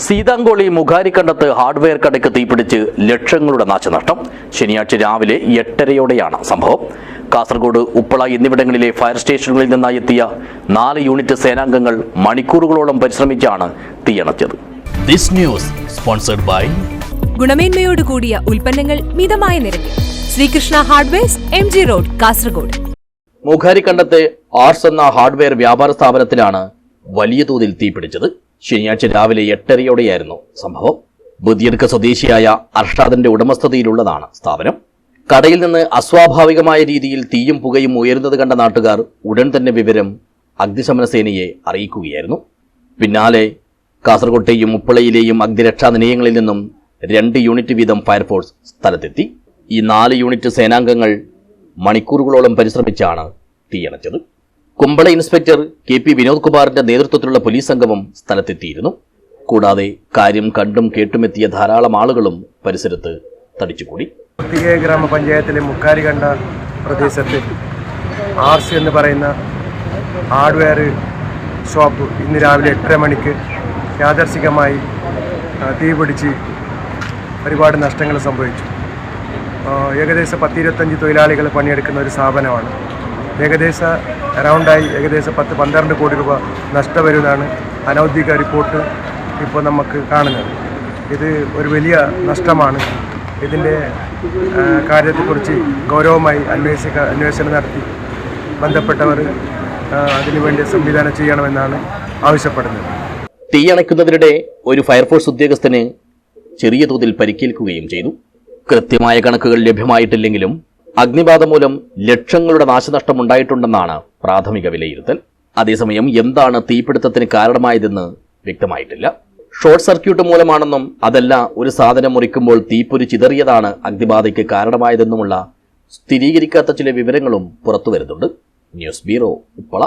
Seethangoli മുഖാരിക്കണ്ടത്ത് hardware കടയ്ക്ക് തീപിടിച്ച് ലക്ഷങ്ങളുടെ നാശനഷ്ടം. ശനിയാഴ്ച രാവിലെ 8:30യോടെയാണ് സംഭവം. കാസർഗോഡ്, ഉപ്പള എന്നിവിടങ്ങളിലെ ഫയർ സ്റ്റേഷനുകളിൽ നിന്നായി എത്തിയ 4 യൂണിറ്റ് സേനാംഗങ്ങൾ മണിക്കൂറുകളോളം പരിശ്രമിച്ചാണ് തീയണച്ചത്. This news sponsored by ഗുണമേന്മയോട് കൂടിയ ഉൽപ്പന്നങ്ങൾ മിതമായ നിരക്കിൽ Srikrishna hardwares, MG road, Kasaragod. മുഖാരിക്കണ്ടത്തെ ആർട്സ് എന്ന ഹാർഡ്വെയർ വ്യാപാര സ്ഥാപനത്തിലാണ് വലിയ തോതിൽ തീപിടിച്ചത്. ശനിയാഴ്ച രാവിലെ 8:30യോടെയായിരുന്നു സംഭവം. ബുദ്ധിയെടുക്ക സ്വദേശിയായ അർഷാദിന്റെ ഉടമസ്ഥതയിലുള്ളതാണ് സ്ഥാപനം. കടയിൽ നിന്ന് അസ്വാഭാവികമായ രീതിയിൽ തീയും പുകയും ഉയരുന്നത് കണ്ട നാട്ടുകാർ ഉടൻ തന്നെ വിവരം അഗ്നിശമന സേനയെ അറിയിക്കുകയായിരുന്നു. പിന്നാലെ കാസർകോട്ടെയും ഉപ്പളയിലെയും അഗ്നിരക്ഷാ നിലയങ്ങളിൽ നിന്നും 2 യൂണിറ്റ് വീതം ഫയർഫോഴ്സ് സ്ഥലത്തെത്തി. ഈ 4 യൂണിറ്റ് സേനാംഗങ്ങൾ മണിക്കൂറുകളോളം പരിശ്രമിച്ചാണ് തീയണച്ചത്. കുമ്പള ഇൻസ്പെക്ടർ KP വിനോദ് കുമാറിന്റെ നേതൃത്വത്തിലുള്ള പോലീസ് സംഘവും സ്ഥലത്തെത്തിയിരുന്നു. കൂടാതെ കാര്യം കണ്ടും കേട്ടുമെത്തിയ ധാരാളം ആളുകളും പരിസരത്ത് തടിച്ചുകൂടി. ഗ്രാമപഞ്ചായത്തിലെ മുക്കാരികണ്ട പ്രദേശത്ത് ആർസ് എന്ന് പറയുന്ന ഹാർഡ്വെയർ ഷോപ്പ് ഇന്ന് രാവിലെ 8:30 മണിക്ക് യാദർശികമായി തീപിടിച്ച് ഒരുപാട് നഷ്ടങ്ങൾ സംഭവിച്ചു. ഏകദേശം 10-25 തൊഴിലാളികൾ പണിയെടുക്കുന്ന ഒരു സ്ഥാപനമാണ്. അറൗണ്ടായി 10-12 കോടി രൂപ നഷ്ടം വരുന്നതാണ് അനൗദ്യോഗിക റിപ്പോർട്ട് ഇപ്പോൾ നമുക്ക് കാണുന്നത്. ഇത് ഒരു വലിയ നഷ്ടമാണ്. ഇതിൻ്റെ കാര്യത്തെക്കുറിച്ച് ഗൗരവമായി അന്വേഷണം നടത്തി ബന്ധപ്പെട്ടവർ അതിനുവേണ്ടി സംവിധാനം ചെയ്യണമെന്നാണ് ആവശ്യപ്പെടുന്നത്. തീയണയ്ക്കുന്നതിനിടെ ഒരു ഫയർഫോഴ്സ് ഉദ്യോഗസ്ഥന് ചെറിയ തോതിൽ പരിക്കേൽക്കുകയും ചെയ്തു. കൃത്യമായ കണക്കുകൾ ലഭ്യമായിട്ടില്ലെങ്കിലും അഗ്നിബാധ മൂലം ലക്ഷങ്ങളുടെ നാശനഷ്ടം ഉണ്ടായിട്ടുണ്ടെന്നാണ് പ്രാഥമിക വിലയിരുത്തൽ. അതേസമയം എന്താണ് തീപിടുത്തത്തിന് കാരണമായതെന്ന് വ്യക്തമായിട്ടില്ല. ഷോർട്ട് സർക്യൂട്ട് മൂലമാണെന്നും അതല്ല ഒരു സാധനം മുറിക്കുമ്പോൾ തീപ്പൊരി ചിതറിയതാണ് അഗ്നിബാധയ്ക്ക് കാരണമായതെന്നുമുള്ള സ്ഥിരീകരിക്കാത്ത ചില വിവരങ്ങളും പുറത്തുവരുന്നുണ്ട്. News bureau, Uppala.